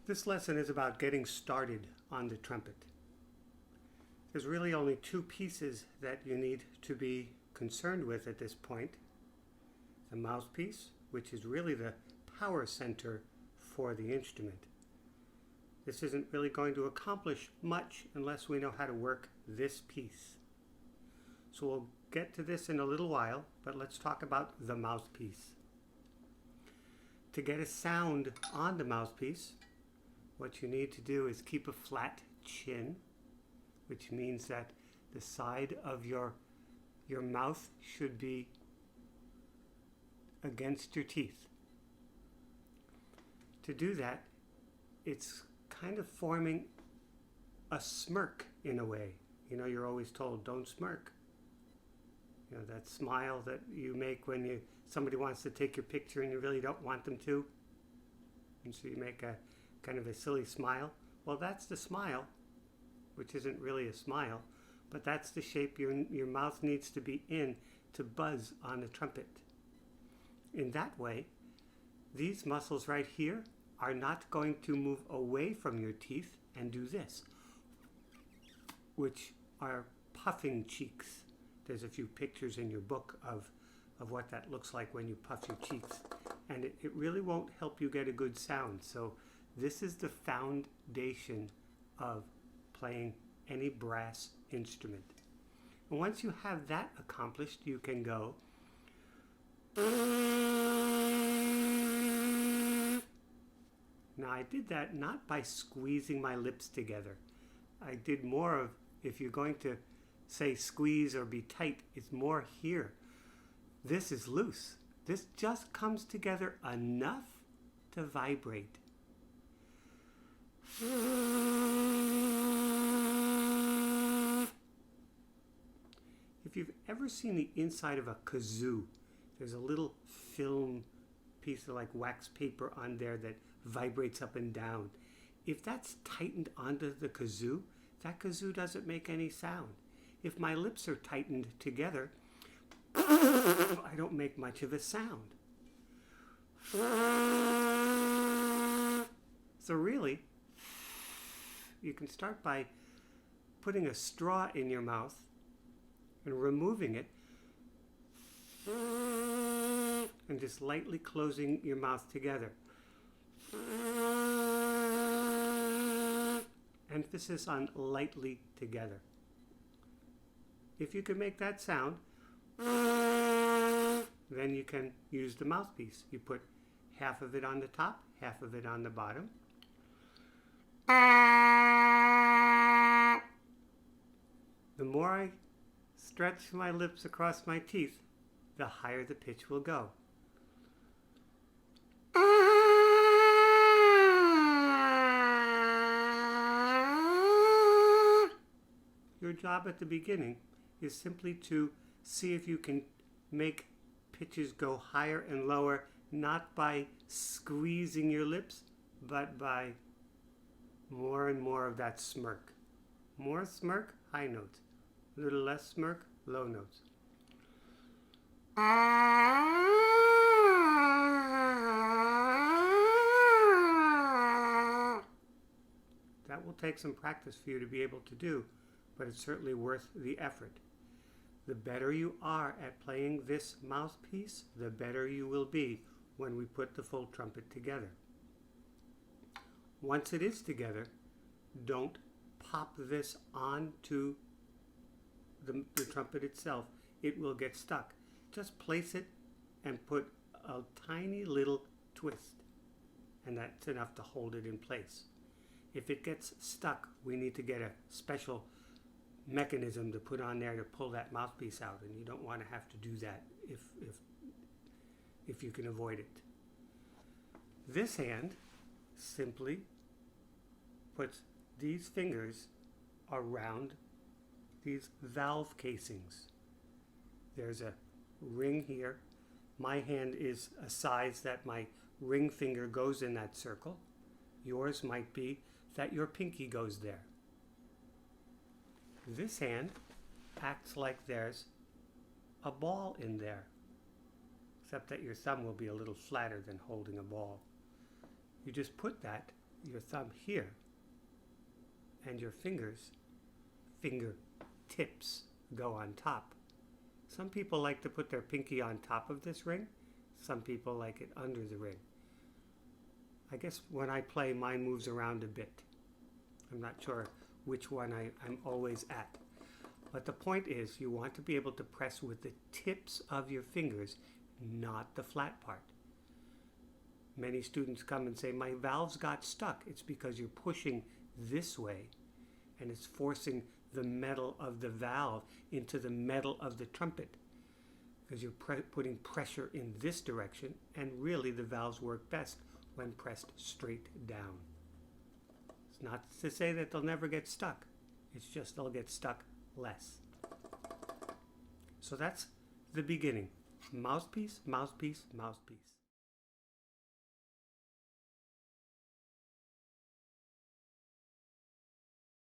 This lesson is about getting started on the trumpet. There's really only two pieces that you need to be concerned with at this point. The mouthpiece, which is really the power center for the instrument. This isn't really going to accomplish much unless we know how to work this piece. So we'll get to this in a little while, but let's talk about the mouthpiece. To get a sound on the mouthpiece, what you need to do is keep a flat chin, which means that the side of your mouth should be against your teeth. To do that, it's kind of forming a smirk in a way. You know, you're always told, don't smirk. You know, that smile that you make when somebody wants to take your picture and you really don't want them to. And so you make a kind of a silly smile. Well, that's the smile, which isn't really a smile, but that's the shape your mouth needs to be in to buzz on the trumpet. In that way, these muscles right here are not going to move away from your teeth and do this, which are puffing cheeks. There's a few pictures in your book of what that looks like when you puff your cheeks, and it really won't help you get a good sound. So this is the foundation of playing any brass instrument. And once you have that accomplished, you can go. Now I did that not by squeezing my lips together. I did more of, if you're going to say squeeze or be tight, it's more here. This is loose. This just comes together enough to vibrate. If you've ever seen the inside of a kazoo, there's a little film piece of like wax paper on there that vibrates up and down. If that's tightened onto the kazoo, that kazoo doesn't make any sound. If my lips are tightened together, I don't make much of a sound. So really, you can start by putting a straw in your mouth and removing it and just lightly closing your mouth together. Emphasis on lightly together. If you can make that sound, then you can use the mouthpiece. You put half of it on the top, half of it on the bottom. The more I stretch my lips across my teeth, the higher the pitch will go. Your job at the beginning is simply to see if you can make pitches go higher and lower, not by squeezing your lips, but by more and more of that smirk. More smirk, high notes. A little less smirk, low notes. That will take some practice for you to be able to do, but it's certainly worth the effort. The better you are at playing this mouthpiece, the better you will be when we put the full trumpet together. Once it is together, don't pop this onto the trumpet itself. It will get stuck. Just place it and put a tiny little twist, and that's enough to hold it in place. If it gets stuck, we need to get a special mechanism to put on there to pull that mouthpiece out, and you don't want to have to do that if you can avoid it. This hand simply puts these fingers around these valve casings. There's a ring here. My hand is a size that my ring finger goes in that circle. Yours might be that your pinky goes there. This hand acts like there's a ball in there, except that your thumb will be a little flatter than holding a ball. You just put that your thumb here and your finger tips go on top. Some people like to put their pinky on top of this ring. Some people like it under the ring. I guess when I play, mine moves around a bit. I'm not sure which one I'm always at. But the point is, you want to be able to press with the tips of your fingers, not the flat part. Many students come and say, my valves got stuck. It's because you're pushing this way, and it's forcing the metal of the valve into the metal of the trumpet, because you're putting pressure in this direction, and really the valves work best when pressed straight down. It's not to say that they'll never get stuck. It's just they'll get stuck less. So that's the beginning. Mouthpiece, mouthpiece, mouthpiece.